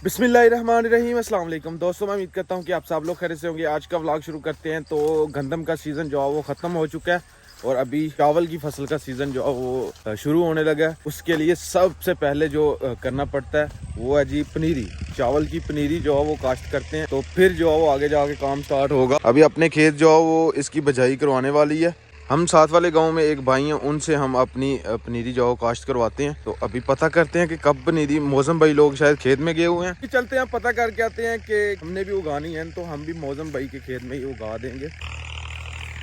बिस्मिल्लाहिर्रहमानिर्रहीम, अस्सलाम वालेकुम दोस्तों। मैं उम्मीद करता हूँ कि आप सब लोग खैरियत से होंगे। आज का व्लॉग शुरू करते हैं। तो गंदम का सीज़न जो है वो ख़त्म हो चुका है और अभी चावल की फसल का सीज़न जो है वो शुरू होने लगा है। उसके लिए सबसे पहले जो करना पड़ता है वो है जी पनीरी। चावल की पनीरी जो है वो काश्त करते हैं, तो फिर जो है वो आगे जाके काम स्टार्ट होगा। अभी अपने खेत जो है वो इसकी बजाई करवाने वाली है। हम साथ वाले गांव में एक भाई हैं, उनसे हम अपनी पनीरी जो है काश्त करवाते हैं। तो अभी पता करते हैं कि कब पनीरी, मौसम भाई लोग शायद खेत में गए हुए हैं। चलते हैं पता करके आते हैं कि हमने भी उगानी है, तो हम भी मौसम भाई के खेत में ही उगा देंगे।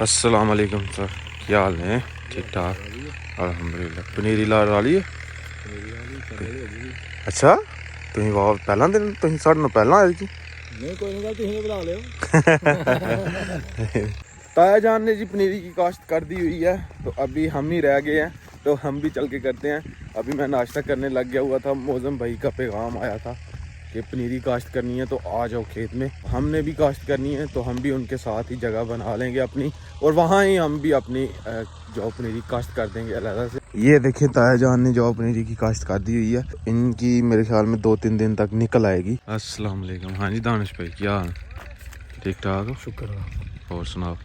अस्सलाम वालेकुम सर, क्या हाल है? ठीक ठाक अल्हम्दुलिल्लाह। पनीरी ला रही है। अच्छा, तुम वाह पहला दिन, तुम साढ़े नाल पहला आए जी। नहीं कोई नहीं, तुम बना लियो। ताया जान ने जी पनीरी की काश्त कर दी हुई है, तो अभी हम ही रह गए हैं, तो हम भी चल के करते हैं। अभी मैं नाश्ता करने लग गया हुआ था, मौसम भाई का पैगाम आया था कि पनीरी काश्त करनी है तो आ जाओ खेत में। हमने भी काश्त करनी है, तो हम भी उनके साथ ही जगह बना लेंगे अपनी, और वहाँ ही हम भी अपनी जो पनीरी काश्त कर देंगे अलग से। ये देखिए ताया जान ने जो पनीरी की काश्त कर दी हुई है, इनकी मेरे ख्याल में 2-3 दिन तक निकल आएगी। अस्सलाम वालेकुम। हाँ जी दानिश भाई, क्या हाल? ठीक ठाक हो? शुक्र। और सुनाओ,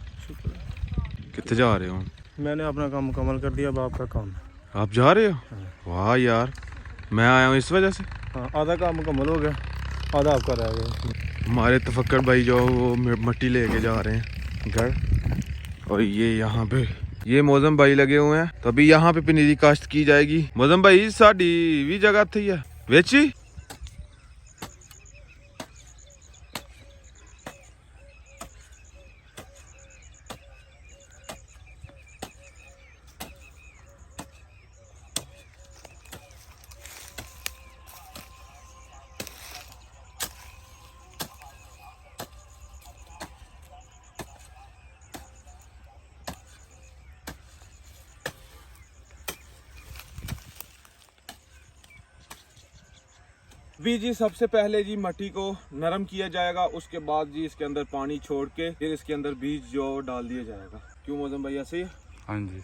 कितने जा रहे हो? मैंने अपना काम मुकम्मल कर दिया, अब आपका काम। आप जा रहे हो? हाँ। वाह यार, मैं आया हूँ इस वजह से। हाँ, आधा काम मुकम्मल हो गया, आधा आपका रह गया। हमारे तफक्कर भाई जो वो मिट्टी लेके जा रहे हैं घर, और ये यहाँ पे ये मौजम भाई लगे हुए हैं। तो अभी यहाँ पे पनीरी काश्त की जाएगी। मौजम भाई साड़ी भी जगह थी है वेची। जी सबसे पहले जी मट्टी को नरम किया जाएगा, उसके बाद जी इसके अंदर पानी छोड़ के फिर इसके अंदर बीज जो डाल दिया जाएगा। क्यों मौजम भाई, ऐसे ही? हाँ जी,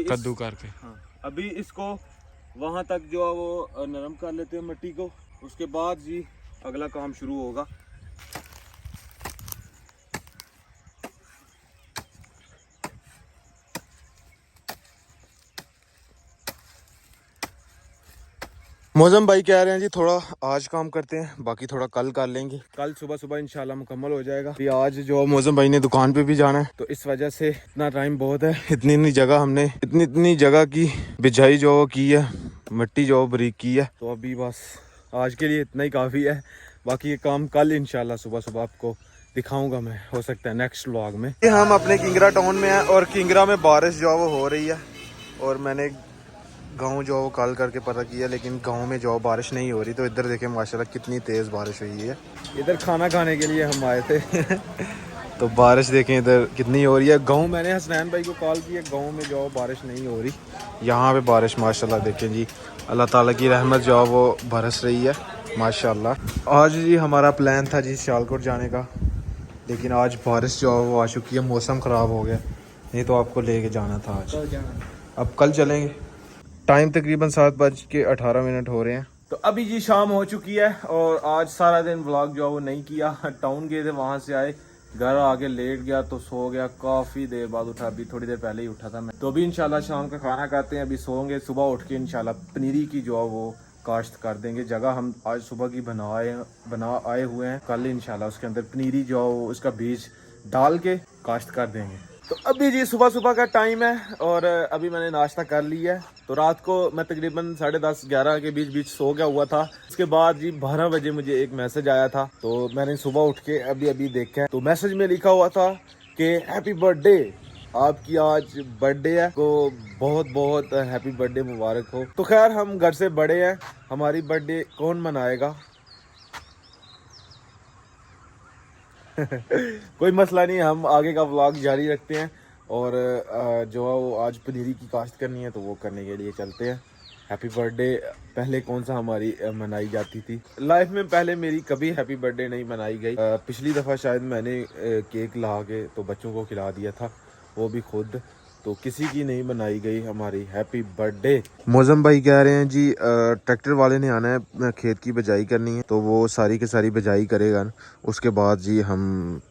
कद्दू करके। हाँ, अभी इसको वहाँ तक जो है वो नरम कर लेते हैं मिट्टी को, उसके बाद जी अगला काम शुरू होगा। मौजम भाई कह रहे हैं जी थोड़ा आज काम करते हैं, बाकी थोड़ा कल कर लेंगे। कल सुबह सुबह इंशाल्लाह मुकम्मल हो जाएगा। आज जो मौजम भाई ने दुकान पे भी जाना है, तो इस वजह से इतना टाइम बहुत है। इतनी जगह हमने इतनी जगह की बिजाई जो की है, मिट्टी जो बरीक की है। तो अभी बस आज के लिए इतना ही काफ़ी है। बाकी ये काम कल इंशाल्लाह सुबह सुबह आपको दिखाऊंगा मैं, हो सकता है नेक्स्ट व्लॉग में। हम अपने किंगरा टाउन में हैं और किंगरा में बारिश जो वो हो रही है, और मैंने गांव जो वो कॉल करके पता किया, लेकिन गांव में जो बारिश नहीं हो रही। तो इधर देखें माशाल्लाह कितनी तेज़ बारिश हुई है। इधर खाना खाने के लिए हम आए थे तो बारिश देखें इधर कितनी हो रही है। गांव मैंने हसनैन भाई को कॉल किया, गांव में जो बारिश नहीं हो रही। यहाँ पे बारिश माशाल्लाह देखें जी, अल्लाह ताला की रहमत जो वो बरस रही है माशाल्लाह। आज जी हमारा प्लान था जी सियालकोट जाने का, लेकिन आज बारिश जो वो आ चुकी है, मौसम ख़राब हो गया। नहीं तो आपको लेके जाना था आज, अब कल चलेंगे। टाइम तकरीबन 7:18 हो रहे हैं। तो अभी जी शाम हो चुकी है और आज सारा दिन व्लॉग जो है वो नहीं किया। टाउन गए थे, वहां से आए, घर आके लेट गया तो सो गया। काफ़ी देर बाद उठा, अभी थोड़ी देर पहले ही उठा था मैं। तो अभी इंशाल्लाह शाम का खाना खाते हैं, अभी सोएंगे। सुबह उठ के इंशाल्लाह पनीरी की जो है वो काश्त कर देंगे। जगह हम आज सुबह की बना आए हुए हैं, कल इंशाल्लाह उसके अंदर पनीरी जो है वो उसका बीज डाल के काश्त कर देंगे। तो अभी जी सुबह सुबह का टाइम है और अभी मैंने नाश्ता कर लिया है। तो रात को मैं तकरीबन 10:30-11 के बीच सो गया हुआ था। उसके बाद जी 12 बजे मुझे एक मैसेज आया था, तो मैंने सुबह उठ के अभी देखा है। तो मैसेज में लिखा हुआ था कि हैप्पी बर्थडे, आपकी आज बर्थडे है, तो बहुत बहुत हैप्पी बर्थडे मुबारक हो। तो खैर हम घर से बड़े हैं, हमारी बर्थडे कौन मनाएगा कोई मसला नहीं, हम आगे का व्लॉग जारी रखते हैं। और जो है वो आज पनीरी की काश्त करनी है, तो वो करने के लिए चलते हैं। हैप्पी बर्थडे पहले कौन सा हमारी मनाई जाती थी लाइफ में? पहले मेरी कभी हैप्पी बर्थडे नहीं मनाई गई। पिछली दफ़ा शायद मैंने केक ला के तो बच्चों को खिला दिया था, वो भी खुद। तो किसी की नहीं बनाई गई हमारी हैप्पी बर्थडे। मौजम भाई कह रहे हैं जी ट्रैक्टर वाले ने आना है, खेत की बिजाई करनी है, तो वो सारी की सारी बिजाई करेगा। उसके बाद जी हम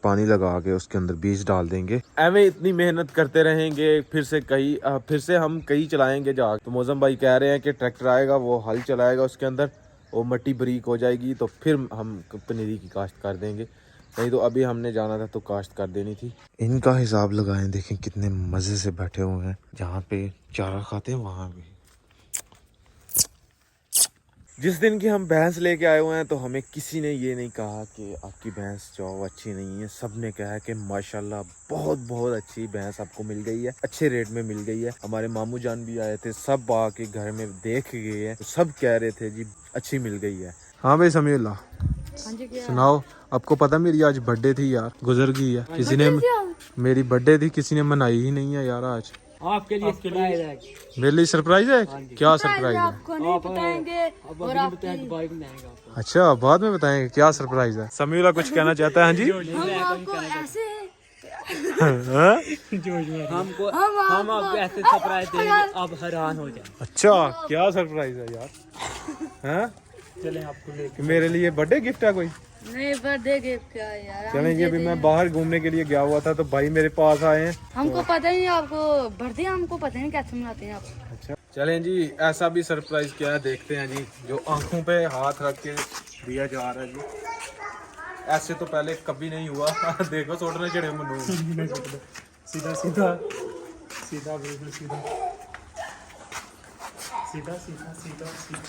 पानी लगा के उसके अंदर बीज डाल देंगे। एवं इतनी मेहनत करते रहेंगे, फिर से हम कई चलाएंगे जा। तो मौजम भाई कह रहे हैं कि ट्रैक्टर आएगा, वो हल चलाएगा, उसके अंदर वो मिट्टी बारीक हो जाएगी, तो फिर हम पनीरी की काश्त कर देंगे। नहीं तो अभी हमने जाना था तो काश्त कर देनी थी। इनका हिसाब लगाएं, देखें कितने मजे से बैठे हुए हैं। जहाँ पे चारा खाते हैं वहाँ भी। जिस दिन की हम भैंस लेके आए हुए हैं तो हमें किसी ने ये नहीं कहा कि आपकी भैंस जो अच्छी नहीं है। सब ने कहा कि माशाल्लाह बहुत बहुत अच्छी भैंस आपको मिल गई है, अच्छे रेट में मिल गई है। हमारे मामू जान भी आए थे, सब आके घर में देख गए हैं, तो सब कह रहे थे जी अच्छी मिल गई है। हाँ भाई समीउल्लाह, सुनाओ। आपको पता मेरी आज बर्थडे थी यार, गुजर गई है। किसी ने मेरी बर्थडे थी, किसी ने मनाई ही नहीं है यार। आज आपके लिए सरप्राइज है। मेरे लिए सरप्राइज है। क्या सरप्राइज है? आपको नहीं बताएंगे और आपको। अच्छा बाद में बताएंगे क्या सरप्राइज है। समीउल्लाह कुछ कहना चाहता है? हाँ जी। हम आपको ऐसे हम आपको ऐसे सरप्राइज देंगे आप हैरान हो जाए। अच्छा क्या सरप्राइज है यार? हैं? चलें आपको लेके। मेरे लिए बर्थडे गिफ्ट है कोई? नहीं बर्थडे गिफ्ट क्या यार। चलेंगे। अभी मैं बाहर घूमने के लिए गया हुआ था तो भाई मेरे पास आए हैं। हमको पता ही नहीं आपको बर्थडे, हमको पता नहीं कैसे मनाते हैं आप। अच्छा चलें जी, ऐसा भी सरप्राइज क्या है देखते हैं जी, जो आंखों पे हाथ रख के दिया जा रहा है जी। ऐसे तो पहले कभी नहीं हुआ। देखो सोटने चढ़े मनु। सीधा सीधा सीधा बिल्कुल सीधा सीधा सीधा सीधा सीधा।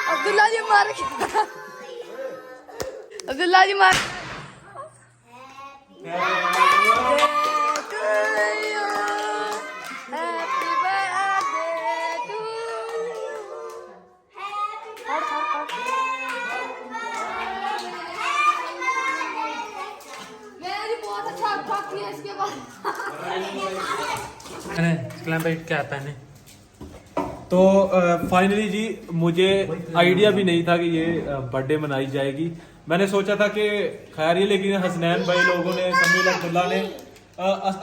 अब्दुल्ला जी मार अब्दुल्ला जी मार। बहुत अच्छा किया इसके बाद। क्या पहने तो फाइनली जी मुझे आइडिया भी नहीं था कि ये बर्थडे मनाई जाएगी। मैंने सोचा था कि खैर ये, लेकिन हसनैन भाई लोगों ने, समीउल्लाह अब्दुल्ला ने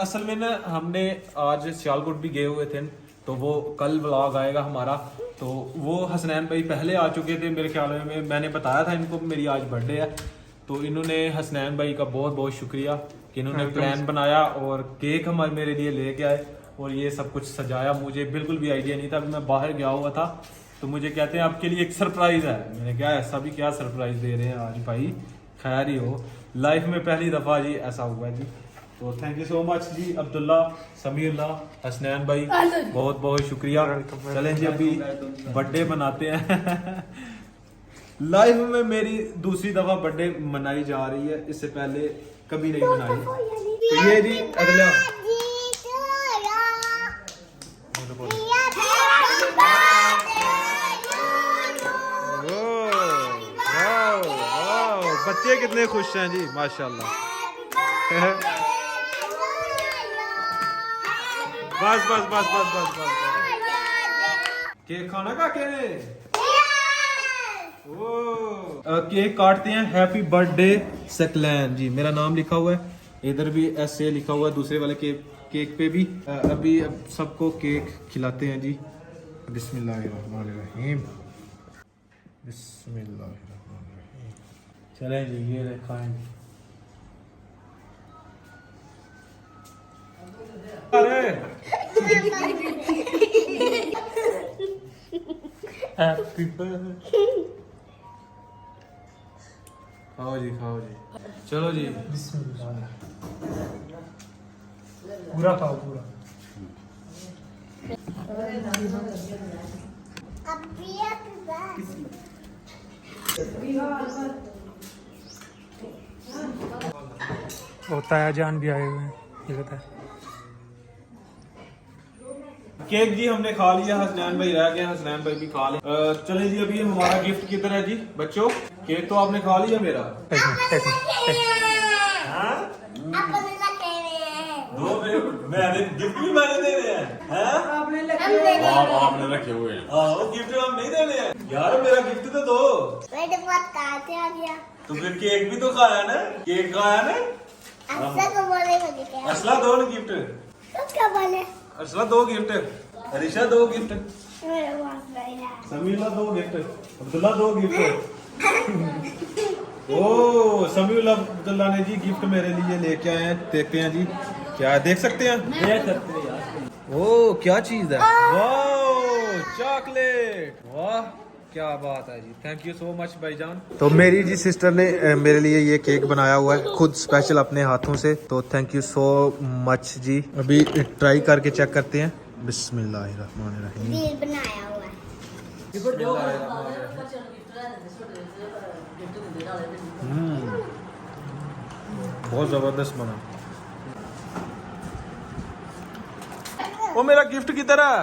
असल में ना हमने आज सियालकोट भी गए हुए थे, तो वो कल व्लॉग आएगा हमारा। तो वो हसनैन भाई पहले आ चुके थे मेरे ख्याल में। मैंने बताया था इनको मेरी आज बर्थडे है, तो इन्होंने, हसनैन भाई का बहुत बहुत शुक्रिया कि इन्होंने प्लान बनाया और केक हमारे मेरे लिए लेके आए और ये सब कुछ सजाया। मुझे बिल्कुल भी आइडिया नहीं था। अभी मैं बाहर गया हुआ था तो मुझे कहते हैं आपके लिए एक सरप्राइज है। मैंने कहा ऐसा भी क्या सरप्राइज दे रहे हैं आज भाई, खैर ही हो। लाइफ में पहली दफ़ा जी ऐसा हुआ है जी। तो थैंक यू सो मच जी अब्दुल्ला, समीउल्लाह, हसनैन भाई, बहुत बहुत शुक्रिया। चलें जी अभी बर्थडे मनाते हैं। लाइफ में मेरी दूसरी दफ़ा बर्थडे मनाई जा रही है, इससे पहले कभी नहीं मनाई। तो ये जी अगला बच्चे कितने खुश हैं जी माशाल्लाह। बस बस बस बस बस बस केक खाना का के ने केक काटते हैं। हैप्पी बर्थडे सकलैन जी, मेरा नाम लिखा हुआ है, इधर भी ऐसे लिखा हुआ है, दूसरे वाले केक पे भी। अभी अब सबको केक खिलाते हैं जी। बिस्मिल्लाहिर्रहमानिर्रहीम, बिस्मिल्लाहिर्रहमानिर्रहीम। चलें जी, ये खाएंगे। अरे हैप्पी बर्थडे। खाओ जी खाओ जी, चलो जी। पूरा खाओ पूरा। और ताया जान भी आए हुए हैं, ये बता। केक जी हमने खा लिया, हसनैन भाई रह गए, हसनैन भाई भी खा ले। चले जी, अभी हमारा गिफ्ट किधर है जी बच्चों? केक तो आपने खा लिया मेरा। दो मैंने गिफ्ट भी मैंने देने हैं, आपने रखे हुए हैं। वो गिफ्ट हम नहीं देने हैं यार, मेरा गिफ्ट तो दो। मेरे पास काटे आ गया। तो फिर केक भी तो खाया ना, केक खाया ना। अच्छा को बोले मुझे क्या? असला दो ना गिफ्ट, तो क्या बोले? असला दो गिफ्ट, अरिशा दो गिफ्ट, मेरे पास नहीं है। समीला दो गिफ्ट, अब्दुल्ला दो गिफ्ट। ओ समीउल अब्दुल्ला ने जी गिफ्ट मेरे लिए लेके आए हैं, देखते हैं जी क्या देख सकते हैं। देख सकते हो यार। ओ क्या चीज है, वाह चॉकलेट, वाह क्या बात है जी, थैंक यू सो मच भाईजान। तो मेरी जी सिस्टर ने मेरे लिए ये केक बनाया हुआ है खुद स्पेशल अपने हाथों से, तो थैंक यू सो मच जी। अभी ट्राई करके चेक करते हैं। बिस्मिल्लाहिर्रहमानिर्रहीम। दिल बनाया हुआ है। बहुत जबरदस्त बना। वो मेरा गिफ्ट किधर है?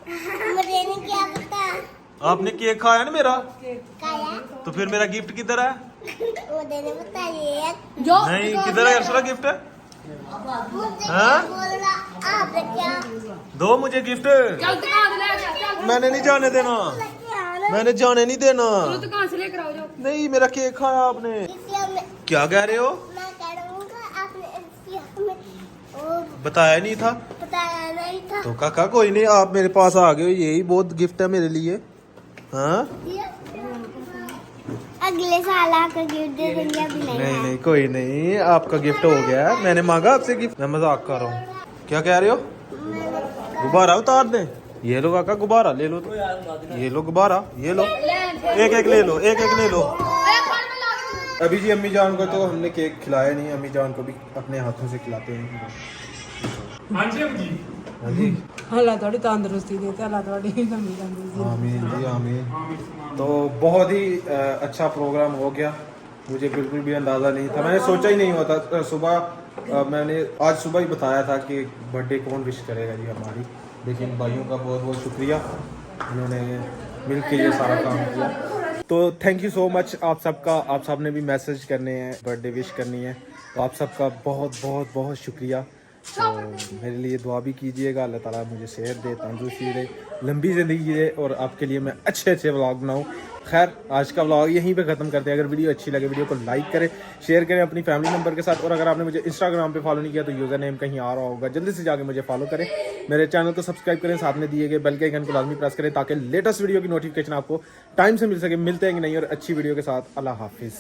मुझे नहीं क्या पता। आपने केक खाया ना मेरा, खाया? तो फिर मेरा गिफ्ट किधर है? वो देने बताइए। नहीं किधर है अर्सला गिफ्ट? मुझे हाँ? बोला आपने क्या? दो मुझे गिफ्ट। मैंने नहीं जाने देना, मैंने जाने नहीं देना। दुकान से लेकर आओ जाओ। नहीं मेरा केक खाया आपने। इसलिए मैं क्या कह रहे हो? कह दूंगा आपने इसलिए हमें वो बताया नहीं था बताया नहीं था। तो काका कोई नहीं, आप मेरे पास आ गए हो, यही बहुत गिफ्ट है मेरे लिए। हाँ अगले साल आकर गिफ्ट दे देंगे, अभी नहीं नहीं है। नहीं कोई नहीं, आपका गिफ्ट हो गया है, मैंने मांगा आपसे गिफ्ट। मैं मजाक कर रहा हूँ। क्या कह रहे हो? गुब्बारा उतार दे। ये लो काका गुब्बारा ले लो, ये लो गुब्बारा, ये लो, एक एक ले लो, एक एक ले लो। अभी जी अम्मी जान को तो हमने केक खिलाया नहीं, अम्मी जान को भी अपने हाथों से खिलाते हैं। हाँ जी जी। हाँ जी अल्लाह थोड़ी तंदुरुस्ती देते, अल्लाह थोड़ी लंबी तंदुरुस्ती। आमीन जी आमीन। तो बहुत ही अच्छा प्रोग्राम हो गया, मुझे बिल्कुल भी अंदाज़ा नहीं था, मैंने सोचा ही नहीं होता। सुबह मैंने आज सुबह ही बताया था कि बर्थडे कौन विश करेगा जी हमारी, लेकिन भाइयों का बहुत बहुत शुक्रिया, उन्होंने मिल के ये सारा काम किया। तो थैंक यू सो मच आप सबका, आप सब ने भी मैसेज करने हैं, बर्थडे विश करनी है, तो आप सबका बहुत बहुत बहुत शुक्रिया। तो मेरे लिए दुआ भी कीजिएगा, अल्लाह ताला मुझे सेहत दे, तंदुरुस्ती दे, लंबी ज़िंदगी दे और आपके लिए मैं अच्छे अच्छे व्लॉग बनाऊँ। खैर आज का व्लॉग यहीं पे ख़त्म करते हैं। अगर वीडियो अच्छी लगे वीडियो को लाइक करें, शेयर करें अपनी फैमिली मेम्बर के साथ, और अगर आपने मुझे इंस्टाग्राम पे फॉलो नहीं किया तो यूज़र नेम कहीं आ रहा होगा, जल्दी से जाके मुझे फॉलो करें, मेरे चैनल को सब्सक्राइब करें, साथ में दिए गए बेल के आइकन को लाजमी प्रेस करें ताकि लेटेस्ट वीडियो की नोटिफिकेशन आपको टाइम से मिल सके। मिलते हैं कि नहीं और अच्छी वीडियो के साथ। अल्लाह हाफिज़।